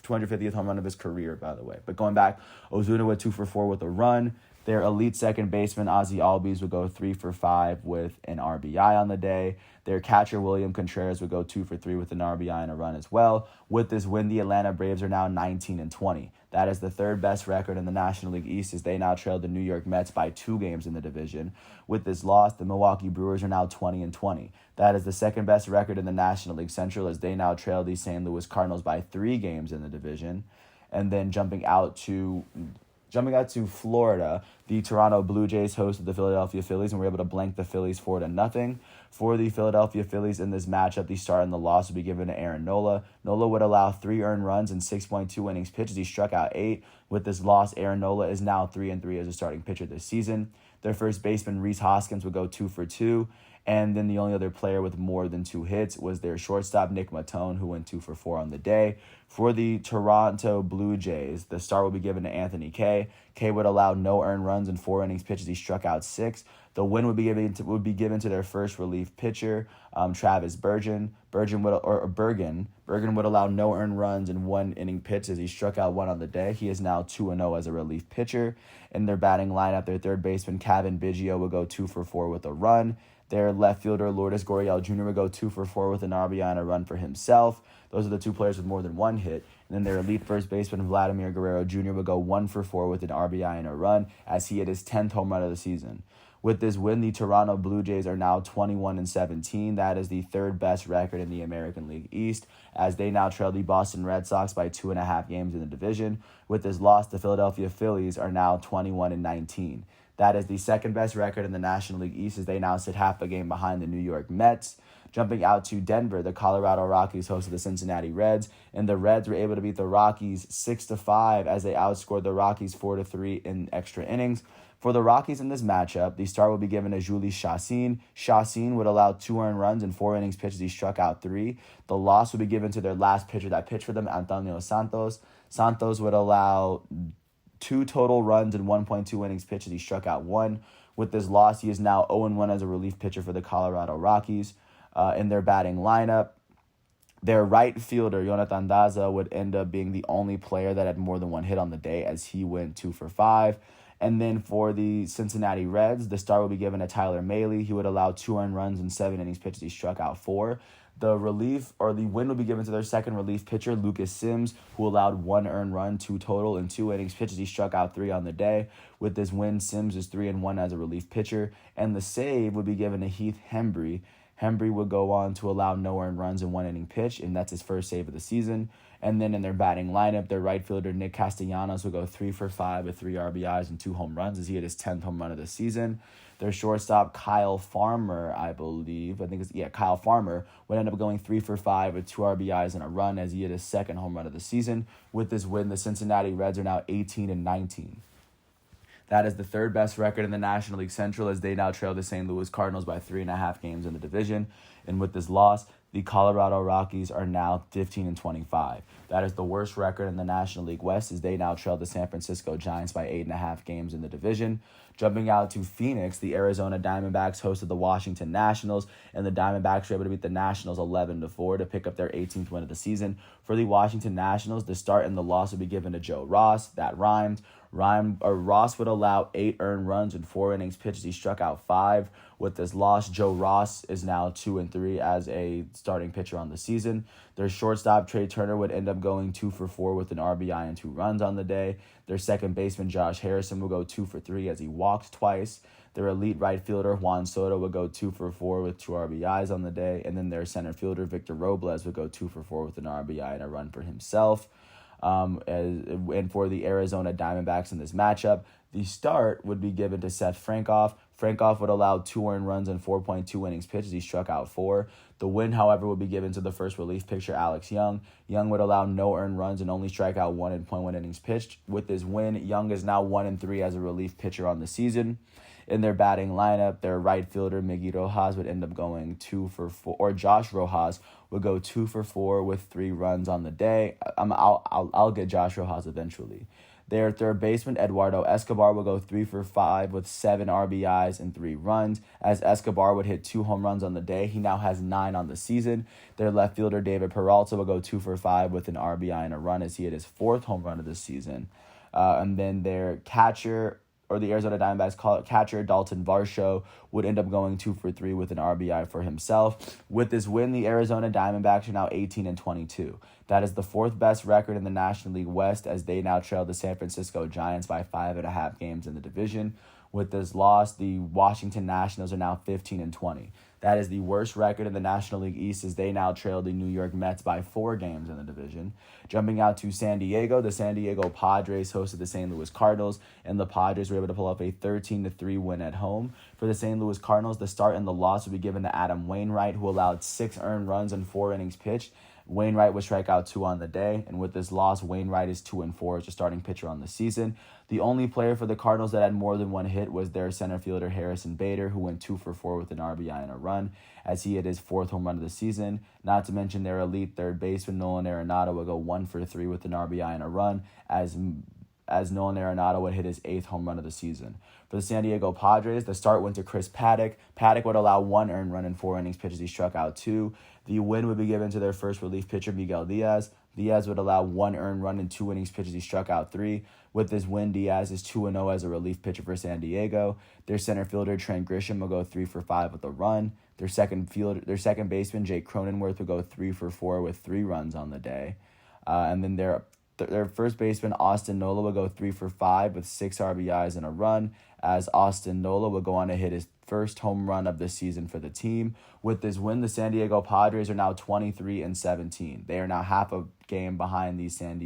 Speaker 1: 250th home run of his career, by the way. But going back, Ozuna went 2 for 4 with a run. Their elite second baseman, Ozzy Albies, would go 3 for 5 with an RBI on the day. Their catcher, William Contreras, would go 2 for 3 with an RBI and a run as well. With this win, the Atlanta Braves are now 19-20. That is the third best record in the National League East, as they now trail the New York Mets by 2 games in the division. With this loss, the Milwaukee Brewers are now 20-20. That is the second best record in the National League Central, as they now trail the St. Louis Cardinals by 3 games in the division. And then jumping out to Florida, the Toronto Blue Jays hosted the Philadelphia Phillies and were able to blank the Phillies 4-0. For the Philadelphia Phillies in this matchup, the start and the loss would be given to Aaron Nola. Nola would allow 3 earned runs in 6.2 innings pitched. He struck out 8. With this loss, Aaron Nola is now 3-3 as a starting pitcher this season. Their first baseman, Rhys Hoskins, would go 2 for 2. And then the only other player with more than 2 hits was their shortstop, Nick Matone, who went 2 for 4 on the day. For the Toronto Blue Jays, the start will be given to Anthony Kay. Kay would allow no earned runs in 4 innings pitched. He struck out 6. The win would be given to their first relief pitcher, Travis Bergen. Bergen would allow no earned runs in 1 inning pitched as he struck out 1 on the day. He is now 2-0 as a relief pitcher. In their batting lineup, their third baseman, Cavan Biggio, would go 2 for 4 with a run. Their left fielder, Lourdes Gurriel Jr., would go 2 for 4 with an RBI and a run for himself. Those are the 2 players with more than 1 hit. And then their elite first baseman, Vladimir Guerrero Jr., would go 1 for 4 with an RBI and a run as he hit his 10th home run of the season. With this win, the Toronto Blue Jays are now 21-17. That is the third best record in the American League East, as they now trail the Boston Red Sox by 2.5 games in the division. With this loss, the Philadelphia Phillies are now 21-19. That is the second best record in the National League East, as they now sit half a game behind the New York Mets. Jumping out to Denver, the Colorado Rockies hosted the Cincinnati Reds, and the Reds were able to beat the Rockies 6-5 as they outscored the Rockies 4-3 in extra innings. For the Rockies in this matchup, the start will be given to Jhoulys Chacín. Chacín would allow 2 earned runs in 4 innings pitched. He struck out 3. The loss would be given to their last pitcher that pitched for them, Antonio Santos. Santos would allow 2 total runs in 1.2 innings pitched. He struck out 1. With this loss, he is now 0-1 as a relief pitcher for the Colorado Rockies. In their batting lineup, their right fielder, Jonathan Daza, would end up being the only player that had more than 1 hit on the day, as he went 2-for-5. And then for the Cincinnati Reds, the start will be given to Tyler Mahle. He would allow 2 earned runs in 7 innings pitched. He struck out 4. The win will be given to their second relief pitcher, Lucas Sims, who allowed 1 earned run, 2 total, in 2 innings pitched. He struck out 3 on the day. With this win, Sims is 3-1 as a relief pitcher. And the save would be given to Heath Hembree. Hembree would go on to allow no earned runs in 1 inning pitch, and that's his first save of the season. And then in their batting lineup, their right fielder, Nick Castellanos, would go 3-for-5 with 3 RBIs and 2 home runs as he hit his 10th home run of the season. Their shortstop, Kyle Farmer, Kyle Farmer, would end up going 3-for-5 with 2 RBIs and a run as he hit his 2nd home run of the season. With this win, the Cincinnati Reds are now 18-19. That is the third best record in the National League Central, as they now trail the St. Louis Cardinals by 3.5 games in the division. And with this loss, the Colorado Rockies are now 15-25. That is the worst record in the National League West, as they now trail the San Francisco Giants by 8.5 games in the division. Jumping out to Phoenix, the Arizona Diamondbacks hosted the Washington Nationals, and the Diamondbacks were able to beat the Nationals 11-4 to pick up their 18th win of the season. For the Washington Nationals, the start and the loss would be given to Joe Ross. That rhymed. Ross would allow 8 earned runs in 4 innings pitched. He struck out 5. With this loss, Joe Ross is now 2-3 as a starting pitcher on the season. Their shortstop, Trey Turner, would end up going 2-for-4 with an RBI and 2 runs on the day. Their second baseman, Josh Harrison, will go 2-for-3 as he walked twice. Their elite right fielder, Juan Soto, would go 2-for-4 with 2 RBIs on the day. And then their center fielder, Victor Robles, would go 2-for-4 with an RBI and a run for himself. And for the Arizona Diamondbacks in this matchup, the start would be given to Seth Frankoff. Frankoff would allow 2 earned runs in 4.2 innings pitched. He struck out 4. The win, however, would be given to the first relief pitcher, Alex Young. Young would allow no earned runs and only strike out 1 in 0.1 innings pitched. With this win, Young is now 1-3 as a relief pitcher on the season. In their batting lineup, their right fielder, Miggy Rojas, would end up going 2-for-4, or Josh Rojas would go 2-for-4 with 3 runs on the day. I'll get Josh Rojas eventually. Their third baseman, Eduardo Escobar, will go 3-for-5 with 7 RBIs and 3 runs, as Escobar would hit 2 home runs on the day. He now has 9 on the season. Their left fielder, David Peralta, will go 2-for-5 with an RBI and a run as he hit his 4th home run of the season. And then their catcher, the Arizona Diamondbacks catcher Dalton Varsho would end up going 2 for 3 with an RBI for himself. With this win, the Arizona Diamondbacks are now 18-22. That is the fourth best record in the National League West, as they now trail the San Francisco Giants by 5.5 games in the division. With this loss, the Washington Nationals are now 15-20. That is the worst record in the National League East, as they now trail the New York Mets by 4 games in the division. Jumping out to San Diego, the San Diego Padres hosted the St. Louis Cardinals, and the Padres were able to pull up a 13-3 win at home. For the St. Louis Cardinals, the start and the loss would be given to Adam Wainwright, who allowed 6 earned runs in 4 innings pitched. Wainwright would strike out 2 on the day, and with this loss, Wainwright is 2-4 as a starting pitcher on the season. The only player for the Cardinals that had more than one hit was their center fielder Harrison Bader, who went 2 for 4 with an RBI and a run, as he hit his 4th home run of the season. Not to mention their elite third baseman Nolan Arenado would go 1 for 3 with an RBI and a run, as Nolan Arenado would hit his 8th home run of the season. For the San Diego Padres, the start went to Chris Paddack. Paddack would allow 1 earned run in 4 innings pitched as he struck out 2. The win would be given to their first relief pitcher, Miguel Diaz. Diaz would allow 1 earned run in 2 innings pitched as he struck out 3. With this win, Diaz is 2-0 as a relief pitcher for San Diego. Their center fielder, Trent Grisham, will go 3 for 5 with a run. Their second baseman, Jake Cronenworth, will go 3 for 4 with 3 runs on the day. And then their first baseman, Austin Nola, will go 3 for 5 with 6 RBIs and a run, as Austin Nola will go on to hit his first home run of the season for the team. With this win, the San Diego Padres are now 23-17. They are now half a game behind the San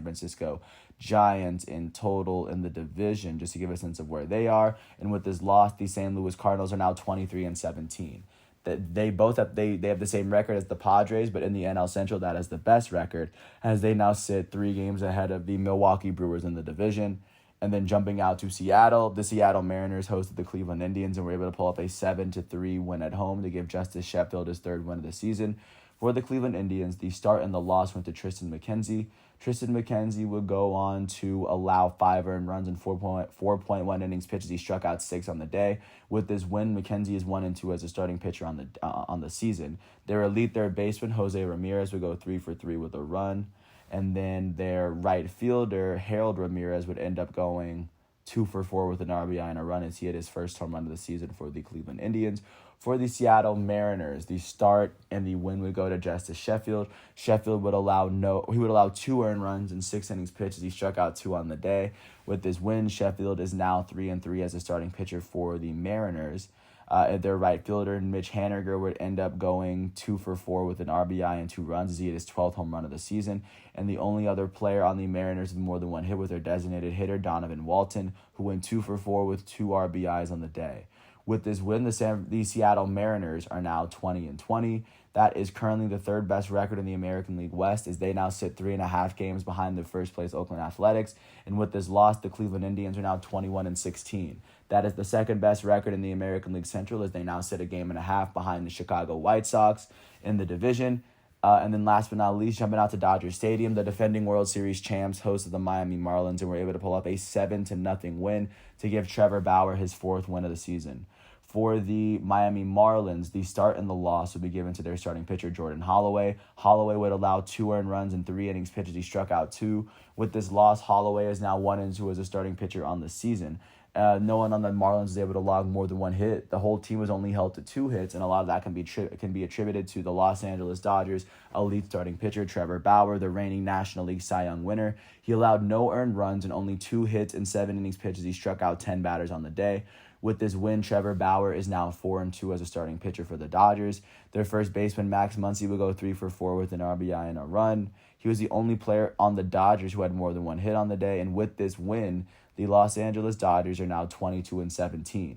Speaker 1: Francisco Giants in total in the division, just to give a sense of where they are. And with this loss, the St. Louis Cardinals are now 23-17. That they have the same record as the Padres, but in the NL Central, that is the best record, as they now sit 3 games ahead of the Milwaukee Brewers in the division. And then jumping out to Seattle, the Seattle Mariners hosted the Cleveland Indians and were able to pull up a 7-3 win at home to give Justice Sheffield his 3rd win of the season. For the Cleveland Indians, the start and the loss went to Tristan McKenzie. Tristan McKenzie would go on to allow 5 earned runs in 4.1 innings pitched as he struck out 6 on the day. With this win, McKenzie is 1-2 as a starting pitcher on the season. Their elite third baseman, Jose Ramirez, would go 3 for 3 with a run. And then their right fielder, Harold Ramirez, would end up going 2 for 4 with an RBI and a run, as he had his first home run of the season for the Cleveland Indians. For the Seattle Mariners, the start and the win would go to Justice Sheffield. Sheffield would allow 2 earned runs in 6 innings pitched as he struck out 2 on the day. With this win, Sheffield is now 3-3 as a starting pitcher for the Mariners. Their right fielder, Mitch Haniger, would end up going 2 for 4 with an RBI and 2 runs as he hit his 12th home run of the season. And the only other player on the Mariners with more than 1 hit was their designated hitter, Donovan Walton, who went 2 for 4 with 2 RBIs on the day. With this win, the Seattle Mariners are now 20-20. That is currently the 3rd best record in the American League West, as they now sit 3.5 games behind the first place Oakland Athletics. And with this loss, the Cleveland Indians are now 21-16. That is the 2nd best record in the American League Central, as they now sit 1.5 games behind the Chicago White Sox in the division. And then last but not least, jumping out to Dodger Stadium, the defending World Series champs hosted the Miami Marlins and were able to pull up a 7-0 win to give Trevor Bauer his 4th win of the season. For the Miami Marlins, the start and the loss would be given to their starting pitcher, Jordan Holloway. Holloway would allow 2 earned runs in 3 innings pitched as he struck out 2. With this loss, Holloway is now 1-2 as a starting pitcher on the season. No one on the Marlins is able to log more than 1 hit. The whole team was only held to 2 hits, and a lot of that can be attributed to the Los Angeles Dodgers' elite starting pitcher, Trevor Bauer, the reigning National League Cy Young winner. He allowed no earned runs and only 2 hits in 7 innings pitched as he struck out 10 batters on the day. With this win, Trevor Bauer is now 4-2 as a starting pitcher for the Dodgers. Their first baseman, Max Muncy, will go 3 for 4 with an RBI and a run. He was the only player on the Dodgers who had more than 1 hit on the day, and with this win, the Los Angeles Dodgers are now 22-17.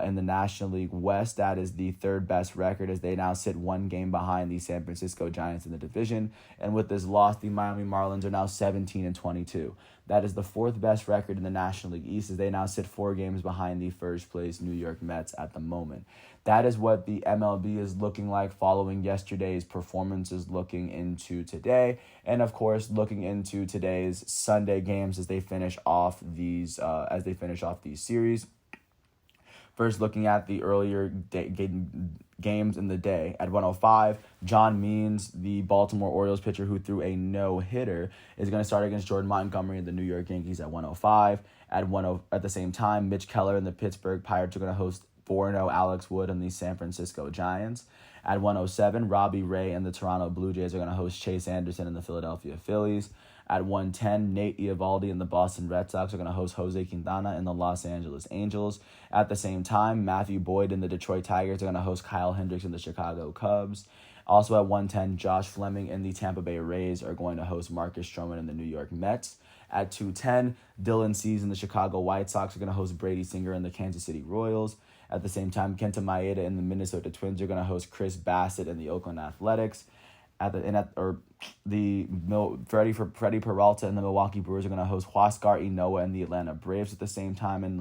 Speaker 1: In the National League West, that is the 3rd best record, as they now sit 1 game behind the San Francisco Giants in the division. And with this loss, the Miami Marlins are now 17-22. That is the 4th best record in the National League East, as they now sit 4 games behind the first place New York Mets at the moment. That is what the MLB is looking like following yesterday's performances, looking into today, and of course looking into today's Sunday games as they finish off these series. First, looking at the earlier games in the day. At 105, John Means, the Baltimore Orioles pitcher who threw a no-hitter, is going to start against Jordan Montgomery and the New York Yankees at 105. At the same time, Mitch Keller and the Pittsburgh Pirates are going to host 4-0 Alex Wood and the San Francisco Giants. At 107, Robbie Ray and the Toronto Blue Jays are going to host Chase Anderson and the Philadelphia Phillies. At 110, Nate Eovaldi and the Boston Red Sox are going to host Jose Quintana and the Los Angeles Angels. At the same time, Matthew Boyd and the Detroit Tigers are going to host Kyle Hendricks and the Chicago Cubs. Also at 110, Josh Fleming and the Tampa Bay Rays are going to host Marcus Stroman and the New York Mets. At 210, Dylan Cease and the Chicago White Sox are going to host Brady Singer and the Kansas City Royals. At the same time, Kenta Maeda and the Minnesota Twins are going to host Chris Bassett and the Oakland Athletics. Freddie Peralta and the Milwaukee Brewers are going to host Huascar Ynoa and the Atlanta Braves at the same time, and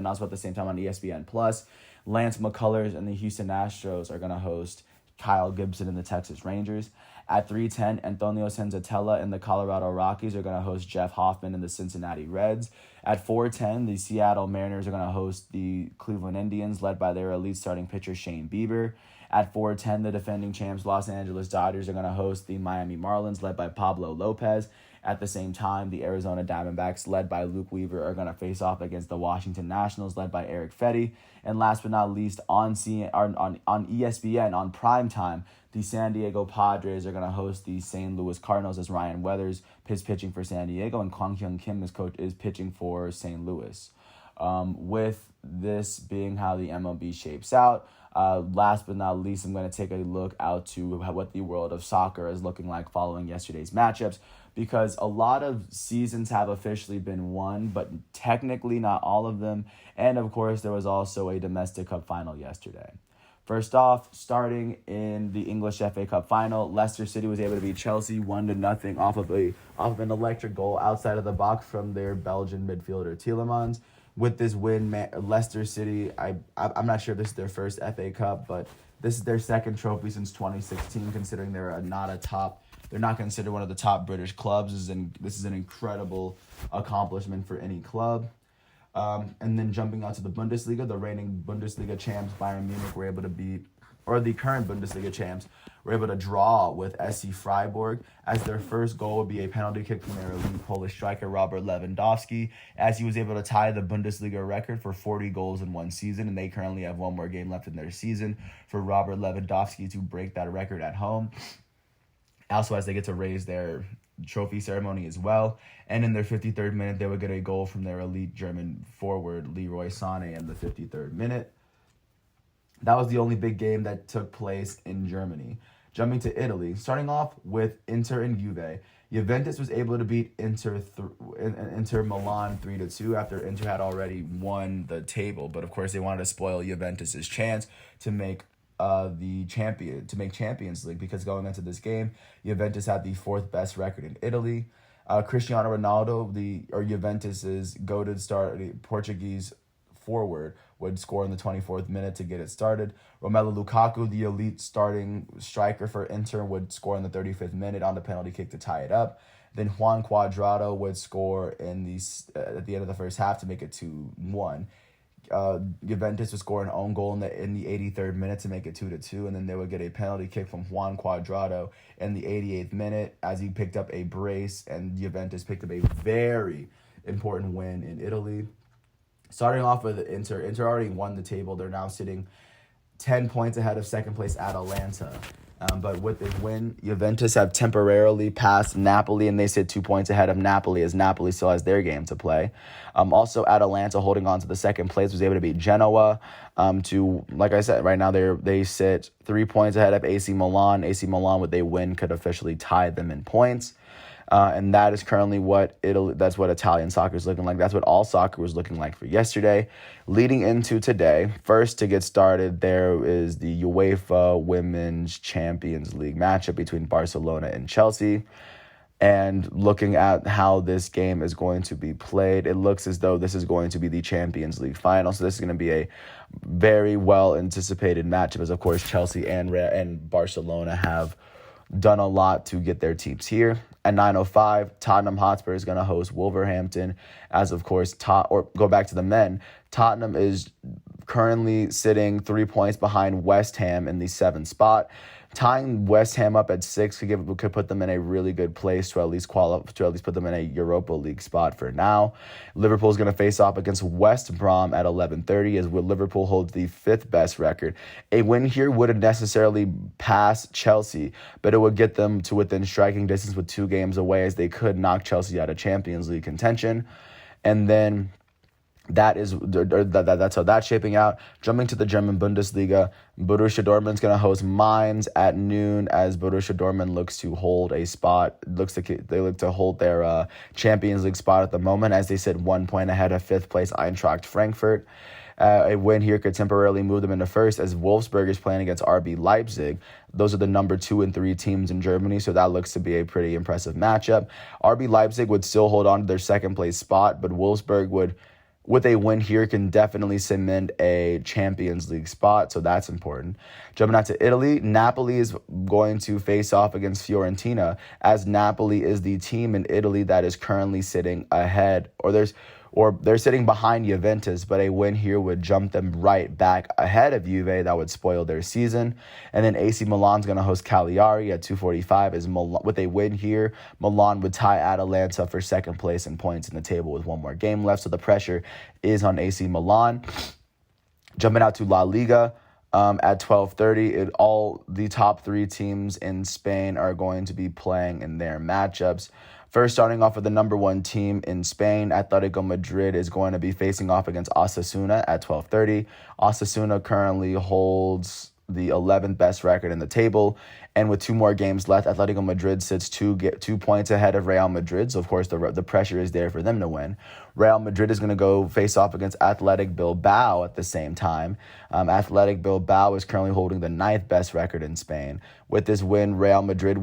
Speaker 1: also at the same time on ESPN Plus, Lance McCullers and the Houston Astros are going to host Kyle Gibson and the Texas Rangers. At 3:10, Antonio Senzatella and the Colorado Rockies are going to host Jeff Hoffman and the Cincinnati Reds. At 4:10, the Seattle Mariners are going to host the Cleveland Indians, led by their elite starting pitcher Shane Bieber. At 4:10, the defending champs Los Angeles Dodgers are going to host the Miami Marlins, led by Pablo Lopez. At the same time, the Arizona Diamondbacks, led by Luke Weaver, are going to face off against the Washington Nationals, led by Eric Fetty. And last but not least, on ESPN, on primetime, the San Diego Padres are going to host the St. Louis Cardinals as Ryan Weathers is pitching for San Diego and Kwang Hyun Kim is pitching for St. Louis. With this being how the MLB shapes out, last but not least, I'm going to take a look out to what the world of soccer is looking like following yesterday's matchups, because a lot of seasons have officially been won, but technically not all of them. And of course, there was also a domestic cup final yesterday. First off, starting in the English FA Cup final, Leicester City was able to beat Chelsea 1-0 off of an electric goal outside of the box from their Belgian midfielder Tielemans. With this win, Leicester City, I'm not sure if this is their first FA Cup, but this is their second trophy since 2016, considering they're not considered one of the top British clubs. This is an incredible accomplishment for any club. And then jumping out to the Bundesliga, the reigning Bundesliga champs Bayern Munich the current Bundesliga champs were able to draw with SC Freiburg, as their first goal would be a penalty kick from their elite Polish striker Robert Lewandowski, as he was able to tie the Bundesliga record for 40 goals in one season, and they currently have one more game left in their season for Robert Lewandowski to break that record at home. Also, as they get to raise their trophy ceremony as well. And in their 53rd minute, they would get a goal from their elite German forward, Leroy Sané, in the 53rd minute. That was the only big game that took place in Germany. Jumping to Italy, starting off with Inter and Juve. Juventus was able to beat Inter Milan 3-2 after Inter had already won the table. But of course, they wanted to spoil Juventus's chance to make Champions League, because going into this game, Juventus had the fourth best record in Italy. Cristiano Ronaldo, Juventus's goated Portuguese forward, would score in the 24th minute to get it started. Romelu Lukaku, the elite starting striker for Inter, would score in the 35th minute on the penalty kick to tie it up. Then Juan Cuadrado would score at the end of the first half to make it 2-1. Juventus would score an own goal in the 83rd minute to make it 2-2, and then they would get a penalty kick from Juan Cuadrado in the 88th minute as he picked up a brace, and Juventus picked up a very important win in Italy. Starting off with Inter already won the table. They're now sitting 10 points ahead of second place Atalanta. But with this win, Juventus have temporarily passed Napoli, and they sit 2 points ahead of Napoli, as Napoli still has their game to play. Also, Atalanta, holding on to the second place, was able to beat Genoa. Like I said, right now they sit 3 points ahead of AC Milan. AC Milan, with a win, could officially tie them in points. And that is currently that's what Italian soccer is looking like. That's what all soccer was looking like for yesterday. Leading into today, first to get started, there is the UEFA Women's Champions League matchup between Barcelona and Chelsea. And looking at how this game is going to be played, it looks as though this is going to be the Champions League final. So this is going to be a very well-anticipated matchup, as, of course, Chelsea and Barcelona have done a lot to get their teams here. At 9:05, Tottenham Hotspur is going to host Wolverhampton. As, of course, go back to the men. Tottenham is currently sitting 3 points behind West Ham in the 7th spot. Tying West Ham up at 6 could put them in a really good place to at least put them in a Europa League spot for now. Liverpool is going to face off against West Brom at 11:30 as Liverpool holds the 5th best record. A win here wouldn't necessarily pass Chelsea, but it would get them to within striking distance with 2 games away, as they could knock Chelsea out of Champions League contention. And then that's how that's shaping out. Jumping to the German Bundesliga, Borussia Dortmund's going to host Mainz at noon, as Borussia Dortmund looks to hold a spot. They look to hold their Champions League spot at the moment, as they sit 1 point ahead of 5th place Eintracht Frankfurt. A win here could temporarily move them into first, as Wolfsburg is playing against RB Leipzig. Those are the number 2 and 3 teams in Germany, so that looks to be a pretty impressive matchup. RB Leipzig would still hold on to their 2nd place spot, but Wolfsburg would, with a win here, can definitely cement a Champions League spot, so that's important. Jumping out to Italy, Napoli is going to face off against Fiorentina, as Napoli is the team in Italy that is currently sitting ahead, they're sitting behind Juventus, but a win here would jump them right back ahead of Juve. That would spoil their season. And then AC Milan's going to host Cagliari at 2:45. With a win here, Milan would tie Atalanta for 2nd place in points in the table with 1 more game left, so the pressure is on AC Milan. Jumping out to La Liga, at 12:30, all the top 3 teams in Spain are going to be playing in their matchups. First, starting off with the number 1 team in Spain, Atletico Madrid is going to be facing off against Osasuna at 12:30. Osasuna currently holds the 11th best record in the table, and with 2 more games left, Atletico Madrid sits 2 points ahead of Real Madrid, so of course the pressure is there for them to win. Real Madrid is going to go face off against Athletic Bilbao at the same time. Athletic Bilbao is currently holding the 9th best record in Spain. With this win, Real Madrid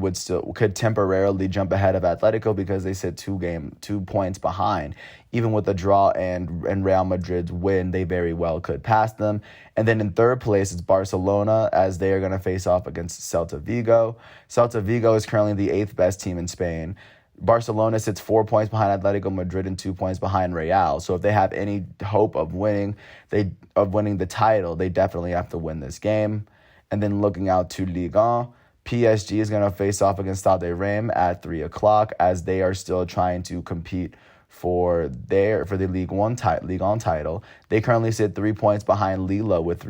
Speaker 1: could temporarily jump ahead of Atletico, because they sit 2 points behind. Even with the draw and Real Madrid's win, they very well could pass them. And then in 3rd place, it's Barcelona, as they are going to face off against Celta Vigo. Celta Vigo is currently the 8th best team in Spain. Barcelona sits 4 points behind Atletico Madrid and 2 points behind Real. So if they have any hope of winning the title, they definitely have to win this game. And then looking out to Ligue 1, PSG is going to face off against Stade Reims at 3 o'clock, as they are still trying to compete for the Ligue 1 title. They currently sit 3 points behind Lille with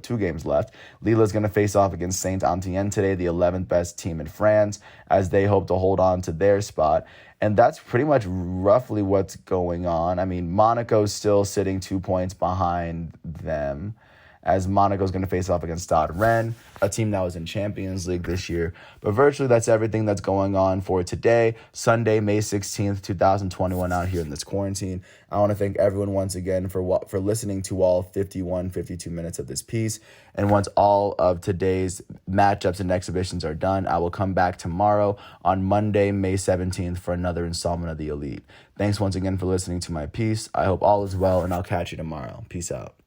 Speaker 1: 2 games left. Lille is going to face off against Saint-Étienne today, the 11th best team in France, as they hope to hold on to their spot. And that's pretty much roughly what's going on. I mean, Monaco's still sitting 2 points behind them, as Monaco's going to face off against Stade Rennes, a team that was in Champions League this year. But virtually that's everything that's going on for today, Sunday, May 16th, 2021, out here in this quarantine. I want to thank everyone once again for listening to all 52 minutes of this piece. And once all of today's matchups and exhibitions are done, I will come back tomorrow on Monday, May 17th, for another installment of The Elite. Thanks once again for listening to my piece. I hope all is well, and I'll catch you tomorrow. Peace out.